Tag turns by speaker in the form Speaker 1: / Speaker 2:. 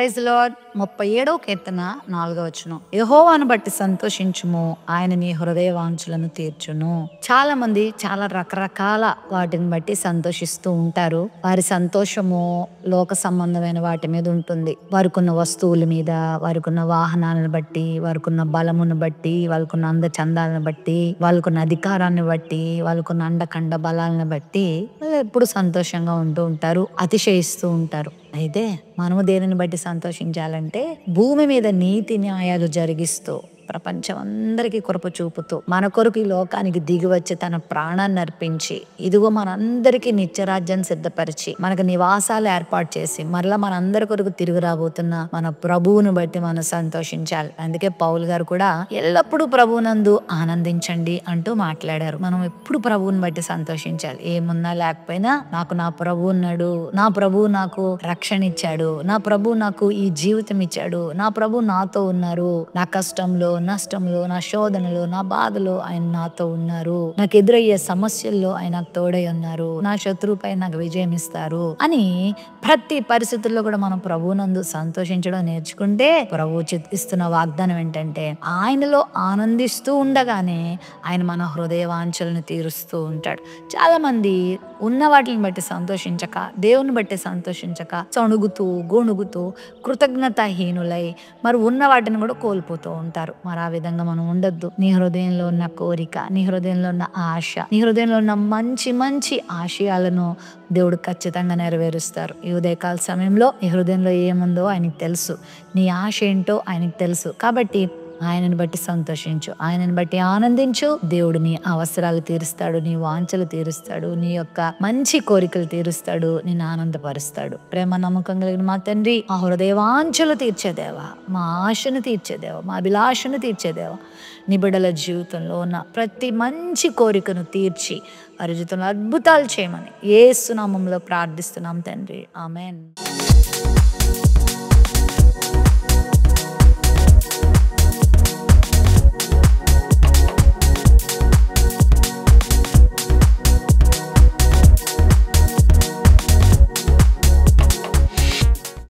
Speaker 1: Praise lord. 37వ కీర్తన 4వ వచనం. యెహోవాను బట్టి సంతోషించుము, ఆయన నీ హృదయ వాంఛలను తీర్చును. చాలా మంది చాలా రకరకాల వాటిని బట్టి సంతోషిస్తూ ఉంటారు. వారి సంతోషము లోక సంబంధమైన వాటి మీద ఉంటుంది. వారికున్న వస్తువుల మీద, వారికున్న వాహనాలను బట్టి, వారికున్న బలమును బట్టి, వాళ్ళకున్న అందచందాలను బట్టి, వాళ్ళకున్న అధికారాన్ని బట్టి, వాళ్ళకున్న అండకండ బలాలను బట్టి వాళ్ళు ఎప్పుడు సంతోషంగా ఉంటూ ఉంటారు, అతిశయిస్తూ ఉంటారు. అయితే మనము దేనిని బట్టి సంతోషించాలంటే, భూమి మీద నీతి న్యాయాలు జరిగిస్తూ ప్రపంచం అందరికీ కృప చూపుతూ మన కొరకు ఈ లోకానికి దిగి వచ్చి తన ప్రాణాన్ని అర్పించి, ఇదిగో మనందరికీ నిత్యరాజ్యాన్ని సిద్ధపరిచి మనకు నివాసాలు ఏర్పాటు చేసి మరలా మనందరి కొరకు తిరిగి రాబోతున్న మన ప్రభువును బట్టి మనం సంతోషించాలి. అందుకే పౌలు గారు కూడా ఎల్లప్పుడూ ప్రభువునందు ఆనందించండి అంటూ మాట్లాడారు. మనం ఎప్పుడు ప్రభువుని బట్టి సంతోషించాలి. ఏమున్నా లేకపోయినా నాకు నా ప్రభువు ఉన్నాడు, నా ప్రభువు నాకు రక్షణ ఇచ్చాడు, నా ప్రభువు నాకు ఈ జీవితం ఇచ్చాడు, నా ప్రభువు నాతో ఉన్నారు, నా కష్టంలో, నష్టంలో, నా శోధనలో, నా బాధలో ఆయన నాతో ఉన్నారు, నాకు ఎదురయ్యే సమస్యల్లో ఆయన నాకు తోడై ఉన్నారు, నా శత్రువుపై నాకు విజయం ఇస్తారు అని ప్రతి పరిస్థితుల్లో కూడా మనం ప్రభువునందు సంతోషించడం నేర్చుకుంటే, ప్రభువు ఇస్తున్న వాగ్దానం ఏంటంటే, ఆయనలో ఆనందిస్తూ ఉండగానే ఆయన మన హృదయ వాంఛలను తీరుస్తూ ఉంటాడు. చాలా మంది ఉన్న వాటిని బట్టి సంతోషించక, దేవుని బట్టి సంతోషించక, చణుగుతూ గొణుగుతూ కృతజ్ఞతాహీనులై మరి ఉన్న వాటిని కూడా కోల్పోతూ ఉంటారు. మరి ఆ విధంగా మనం ఉండొద్దు. నీ హృదయంలో ఉన్న కోరిక, నీ హృదయంలో ఉన్న ఆశ, నీ హృదయంలో ఉన్న మంచి మంచి ఆశయాలను దేవుడు ఖచ్చితంగా నెరవేరుస్తారు. ఈ ఉదయకాల సమయంలో నీ హృదయంలో ఏముందో ఆయనకు తెలుసు, నీ ఆశ ఏంటో ఆయనకు తెలుసు. కాబట్టి ఆయనను బట్టి సంతోషించు, ఆయనను బట్టి ఆనందించు. దేవుడు నీ అవసరాలు తీరుస్తాడు, నీ వాంఛలు తీరుస్తాడు, నీ యొక్క మంచి కోరికలు తీరుస్తాడు, నిన్ను ఆనందపరుస్తాడు. ప్రేమ నమ్మకం కలిగిన మా తండ్రి, మా హృదయ వాంఛలు తీర్చేదేవా, మా ఆశను తీర్చేదేవా, మా అభిలాషను తీర్చేదేవా, నీ బిడ్డల జీవితంలో ఉన్న ప్రతి మంచి కోరికను తీర్చి వారి జీవితంలో అద్భుతాలు చేయమని యేసు నామములో ప్రార్థిస్తున్నాం తండ్రి. ఆమేన్.